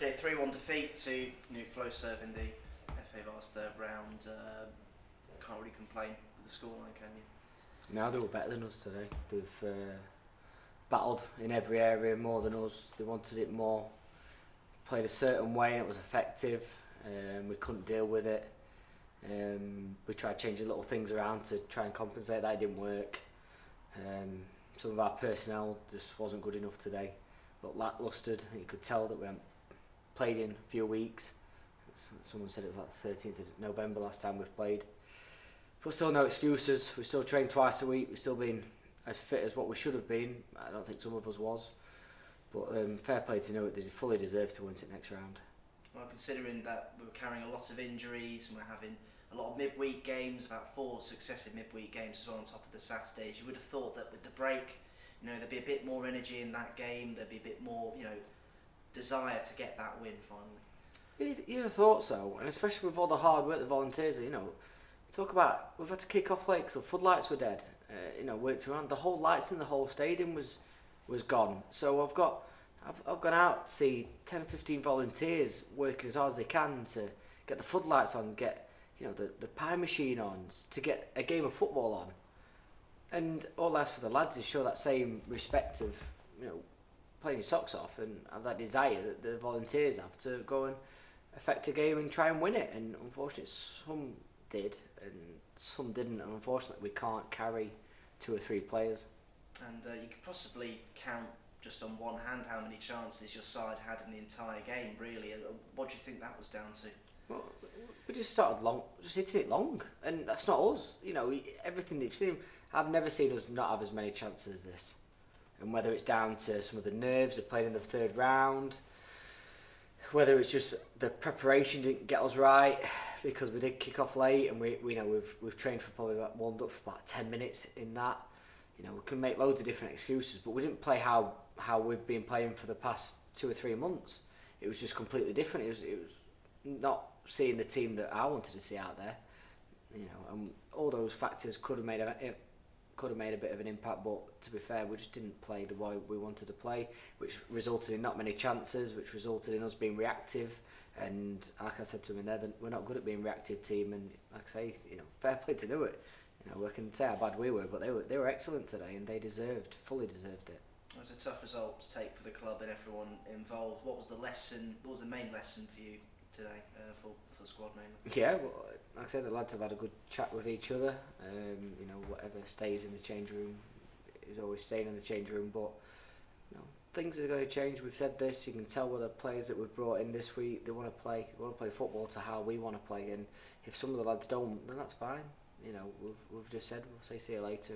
Okay, 3-1 defeat to Newark Flowserve in the FA Vase third round. Can't really complain with the scoreline, can you? No, they were better than us today. They've battled in every area more than us. They wanted it more, played a certain way and it was effective. We couldn't deal with it. We tried changing little things around to try and compensate. That didn't work. Some of our personnel just wasn't good enough today. But lacklustre. You could tell that we hadn't played in a few weeks. Someone said it was like the 13th of November last time we've played. But still no excuses. We still train twice a week. We've still been as fit as what we should have been. I don't think some of us was. But fair play to Newark. They fully deserve to win it next round. Well, considering that we were carrying a lot of injuries and we're having a lot of midweek games, about 4 successive midweek games as well on top of the Saturdays, you would have thought that with the break, there'd be a bit more energy in that game. There'd be a bit more, desire to get that win finally. You'd have thought so, and especially with all the hard work the volunteers are, talk about, we've had to kick off late because the floodlights were dead. Worked around, the whole lights in the whole stadium was gone. So I've gone out to see 10 or 15 volunteers working as hard as they can to get the floodlights on, get the pie machine on, to get a game of football on. And all I ask for the lads is show that same respect of playing your socks off and have that desire that the volunteers have to go and affect a game and try and win it. And unfortunately some did and some didn't, and unfortunately we can't carry 2 or 3 players. And you could possibly count just on one hand how many chances your side had in the entire game, really. What do you think that was down to? Well, we just started long, just hitting it long, and that's not us. Everything that you've seen, I've never seen us not have as many chances as this. And whether it's down to some of the nerves of playing in the third round, whether it's just the preparation didn't get us right because we did kick off late, and we've trained for probably warmed up for about 10 minutes in that. We can make loads of different excuses, but we didn't play how we've been playing for the past 2 or 3 months. It was just completely different. It was not seeing the team that I wanted to see out there. And all those factors could have made a bit of an impact, but to be fair, we just didn't play the way we wanted to play, which resulted in not many chances, which resulted in us being reactive. And like I said to him in there, we're not good at being a reactive team. And like I say, fair play to do it. We can say how bad we were, but they were excellent today, and they fully deserved it. It was a tough result to take for the club and everyone involved. What was the lesson? What was the main lesson for you today, for the squad mainly? Yeah, well, like I said, the lads have had a good chat with each other. Whatever stays in the change room is always staying in the change room, but things are going to change. We've said this. You can tell with the players that we've brought in this week, they want to play football to how we want to play, and if some of the lads don't, then that's fine. We've just said we'll say see you later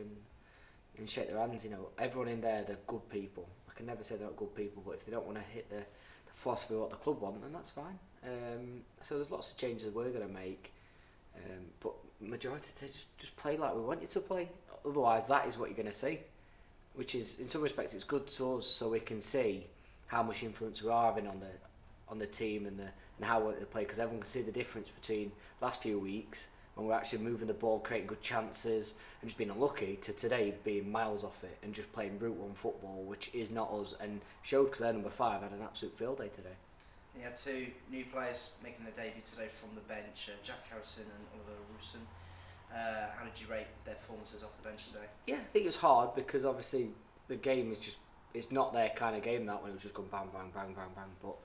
and shake their hands. Everyone in there, they're good people. I can never say they're not good people, but if they don't want to hit the philosophy of what the club want, then that's fine. So there's lots of changes that we're going to make, but majority to just play like we want you to play. Otherwise, that is what you're going to see, which is in some respects it's good to us, so we can see how much influence we are having on the team and how we want to play, because everyone can see the difference between last few weeks when we're actually moving the ball, creating good chances, and just being unlucky, to today being miles off it and just playing Route 1 football, which is not us, and showed because their number 5 had an absolute field day today. You had 2 new players making their debut today from the bench, Jack Harrison and Oliver Rusin. How did you rate their performances off the bench today? Yeah, I think it was hard because obviously the game it's not their kind of game, that one. It was just going bang, bang, bang, bang, bang. But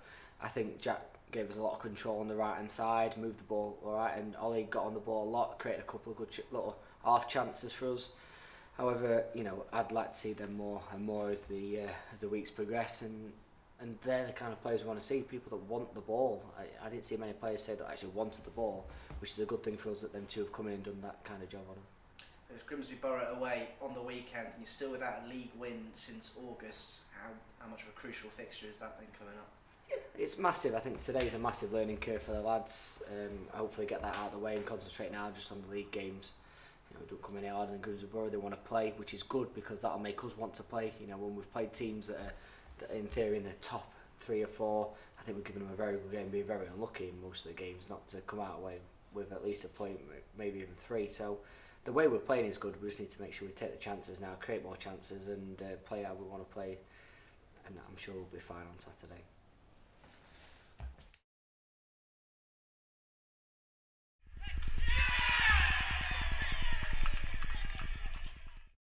I think Jack gave us a lot of control on the right hand side, moved the ball all right, and Ollie got on the ball a lot, created a couple of good little half chances for us. However, I'd like to see them more and more as the weeks progress, and they're the kind of players we want to see, people that want the ball. I didn't see many players say that actually wanted the ball, which is a good thing for us that them 2 have come in and done that kind of job on them. It was Grimsby Borough away on the weekend, and you're still without a league win since August. How much of a crucial fixture is that then coming up? It's massive. I think today's a massive learning curve for the lads. Hopefully get that out of the way and concentrate now just on the league games. We don't come any harder than Grimsby Borough. They want to play, which is good because that'll make us want to play. When we've played teams that are in theory in the top 3 or 4, I think we're giving them a very good game, being very unlucky in most of the games not to come out away with at least a point, maybe even 3. So the way we're playing is good. We just need to make sure we take the chances now, create more chances, and play how we want to play, and I'm sure we'll be fine on Saturday.